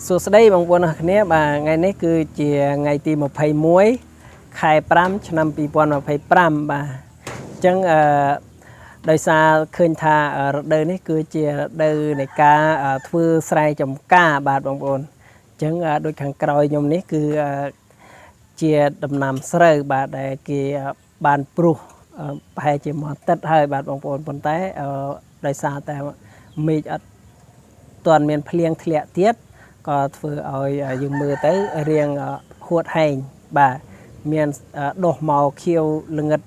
សួស្តីបងប្អូនអរគ្នាបាទថ្ងៃនេះគឺជាថ្ងៃទី21ខែ5ឆ្នាំ2025បាទអញ្ចឹងដោយសារឃើញថារដូវនេះគឺជារដូវនៃការធ្វើស្រែចម្ការបាទបងប្អូនអញ្ចឹងដូចខាងក្រោយខ្ញុំនេះគឺជាដំណាំស្រូវបាទដែលគេបានព្រុសប្រហែលជាមួយអាទិត្យហើយបាទបងប្អូនប៉ុន្តែដោយសារតែមេឃអត់ទាន់មានភ្លៀងធ្លាក់ទៀតក៏ធ្វើឲ្យយើងមើលទៅរៀងហួតហែងបាទមានដុះមកខៀវល្ងិត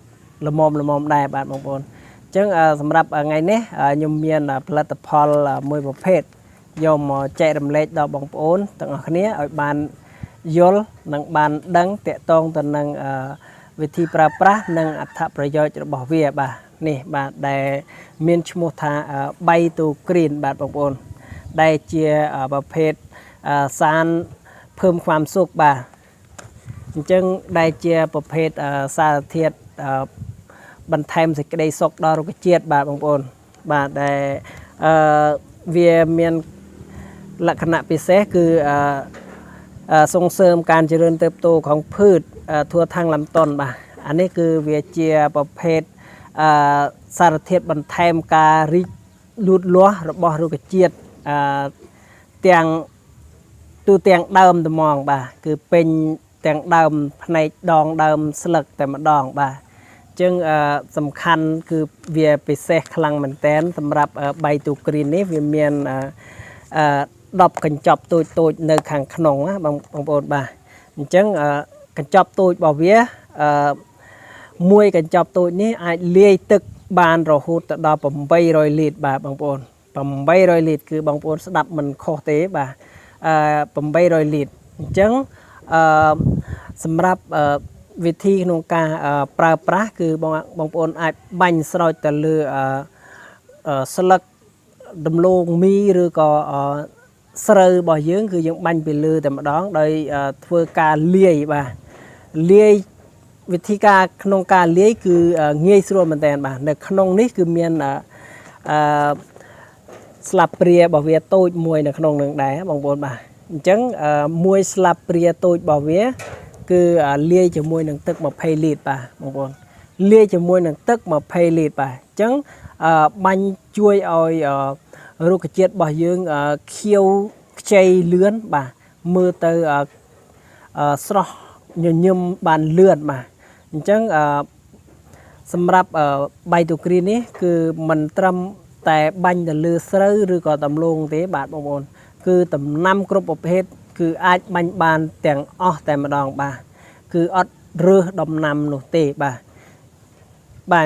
ល្មមដែរបាទបងប្អូនអញ្ចឹងសម្រាប់ថ្ងៃនេះខ្ញុំមានផលិតផលមួយប្រភេទយកមកចែករំលែកដល់បងប្អូនទាំងអស់គ្នាឲ្យបានយល់និងបានដឹងតាក់ទងទៅនឹងវិធីប្រើប្រាស់និងអត្ថប្រយោជន៍របស់វាបាទនេះបាទដែលមានឈ្មោះថាបៃតូគ្រីនបាទបងប្អូនដែលជាប្រភេទសារเพิ่มความสุขបាទអញ្ចឹងដែលជាប្រភេទសារធាតុបន្ថែមសេចក្តីសុខដល់រុក្ខជាតិបាទបងប្អូនបាទដែលវាមានលក្ខណៈពិសេសគឺส่งเสริมการเจริญเติบโตของพืชทั่วทั้งลำต้นបាទอันนี้คือវាជាប្រភេទសារធាតុបន្ថែមការរីកលូតលាស់របស់រុក្ខជាតិទាំងទូទាំងដើមត្មងបាទគឺពេញទាំងដើមផ្នែកដងដើមស្លឹកតែម្ដងបាទអញ្ចឹងសំខាន់គឺវាពិសេសខ្លាំងមែនតើសម្រាប់បៃតូគ្រីននេះវាមាន10កញ្ចប់តូចនៅខាងក្នុងណាបងប្អូនបាទអញ្ចឹងកញ្ចប់តូចរបស់វាមួយកញ្ចប់តូចនេះអាចលាយទឹកបានរហូតដល់800លីត្របាទបងប្អូន800លីត្រគឺបងប្អូនស្ដាប់មិនខុសទេបាទ800លីត្រអញ្ចឹងសម្រាប់វិធីក្នុងការប្រើប្រាស់គឺបងប្អូនអាចបាញ់ស្រោចទៅលើស្លឹកដំឡូងមីឬក៏ស្រូវរបស់យើងគឺយើងបាញ់ពីលើតែម្ដងដោយធ្វើការលាយបាទលាយវិធីការក្នុងការលាយគឺងាយស្រួលមែនតើបាទនៅក្នុងនេះគឺមានស្លាបព្រារបស់វាតូចមួយនៅក្នុងនឹងដែរបងប្អូនបាទអញ្ចឹងមួយស្លាបព្រាតូចរបស់វាគឺលាយជាមួយនឹងទឹក20លីត្របាទបងប្អូនលាយជាមួយនឹងទឹក20លីត្របាទអញ្ចឹងបាញ់ជួយឲ្យរុក្ខជាតិរបស់យើងខៀវខ្ចីលឿនបាទមើលទៅស្រស់ញញឹមបានលឿនបាទអញ្ចឹងសម្រាប់បៃតូគ្រីននេះគឺមិនត្រឹមតែបាញ់ទៅលើស្រូវឬក៏ដំឡូងទេបាទបងប្អូនគឺដំណាំគ្រប់ប្រភេទគឺអាចបាញ់បានទាំងអស់តែម្ដងបាទគឺអត់រើសដំណាំនោះទេបាទ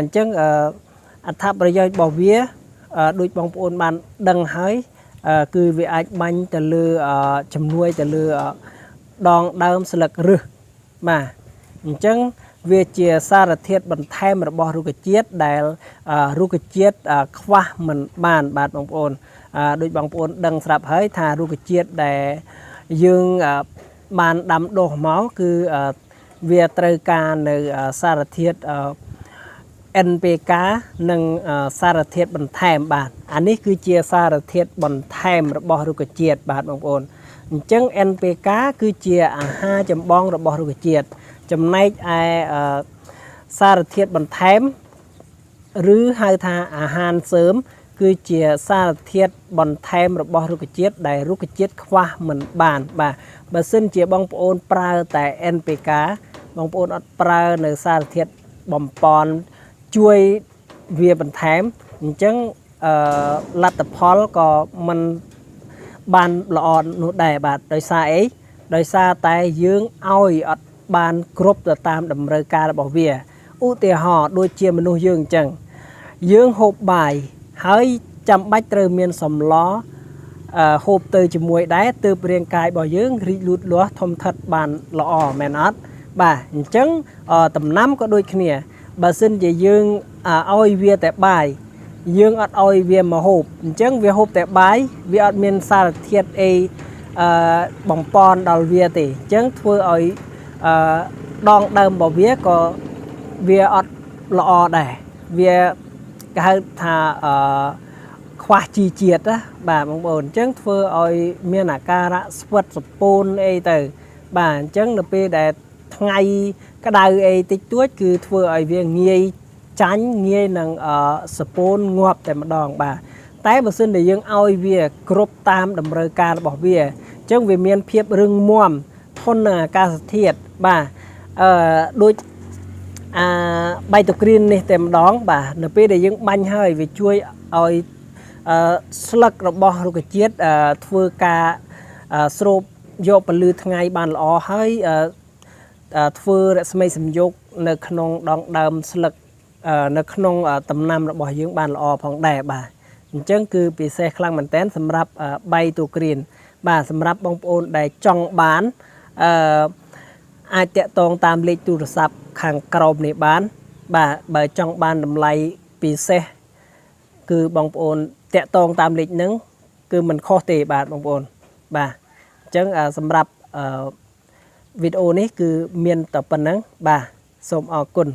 អញ្ចឹងអត្ថប្រយោជន៍របស់វាដូចបងប្អូនបានដឹងហើយគឺវាអាចបាញ់ទៅលើជំនួយទៅលើដងដើមស្លឹករឹសបាទអញ្ចឹងវាជាសារធាតុបន្ថែមរបស់រុក្ខជាតិដែលរុក្ខជាតិខ្វះមិនបានបាទបងប្អូនដូចបងប្អូនដឹងស្រាប់ហើយថារុក្ខជាតិដែលយើងបានដាំដុះមកគឺវាត្រូវការនៅសារធាតុ NPK និងសារធាតុបន្ថែមបាទអានេះគឺជាសារធាតុបន្ថែមរបស់រុក្ខជាតិបាទបងប្អូនអញ្ចឹង NPK គឺជាអាហារចម្បងរបស់រុក្ខជាតិចំណែកឯសារធាតុបន្ថែមឬហៅថាអាហារเสริมគឺជាសារធាតុបន្ថែមរបស់រុក្ខជាតិដែលរុក្ខជាតិខ្វះមិនបានបាទបើសិនជាបងប្អូនប្រើតែ NPK បងប្អូនអត់ប្រើនៅសារធាតុបំប៉នជួយវាបន្ថែមអញ្ចឹងលទ្ធផលក៏មិនបានល្អនោះដែរបាទដោយសារអីដោយសារតែយើងឲ្យអត់បានគ្រប់ទៅតាមតម្រូវការរបស់វាឧទាហរណ៍ដូចជាមនុស្សយើងអញ្ចឹងយើងហូបបាយហើយចាំបាច់ត្រូវមានសម្លហូបទៅជាមួយដែរទើបរាងកាយរបស់យើងរីកលូតលាស់ធំធាត់បានល្អមែនអត់បាទអញ្ចឹងដំណាំក៏ដូចគ្នាបើសិនជាយើងឲ្យវាតែបាយយើងអត់ឲ្យវាមកហូបអញ្ចឹងវាហូបតែបាយវាអត់មានសារធាតុអីបំពន់ដល់វាទេអញ្ចឹងធ្វើឲ្យដងដើមរបស់វាក៏វាអត់ល្អដែរវាគេហៅថា ខ្វះជីជាតិណាបាទបងប្អូនអញ្ចឹងធ្វើឲ្យមានអាការៈស្វិតសពូនអីទៅបាទអញ្ចឹងនៅពេលដែលថ្ងៃក្តៅអីតិចតួចគឺធ្វើឲ្យវាងាយចាញ់ងាយនឹងសពូនងាប់តែម្ដងបាទតែបើសិនតែយើងឲ្យវាគ្រប់តាមតម្រូវការរបស់វាអញ្ចឹងវាមានភាពរឹងមាំធន់នឹងអាកាសធាតុបាទដូចបៃតូក្រីននេះតែម្ដងបាទនៅពេលដែលយើងបាញ់ហើយវាជួយឲ្យស្លឹករបស់រុក្ខជាតិធ្វើការស្រូបយកពន្លឺថ្ងៃបានល្អហើយធ្វើរស្មីសំយោគនៅក្នុងដងដើមស្លឹកនៅក្នុងដំណាំរបស់យើងបានល្អផងដែរបាទអញ្ចឹងគឺពិសេសខ្លាំងមែនទែនសម្រាប់បៃតូក្រីនបាទសម្រាប់បងប្អូនដែលចង់បានអាចតាក់ទងតាមលេខទូរស័ព្ទខាងក្រោមនេះបានបាទបើចង់បានតម្លៃពិសេសគឺបងប្អូនតាក់ទងតាមលេខហ្នឹងគឺមិនខុសទេបាទបងប្អូនបាទអញ្ចឹងសម្រាប់វីដេអូនេះគឺមានតែប៉ុណ្្នឹងបាទសូមអរគុណ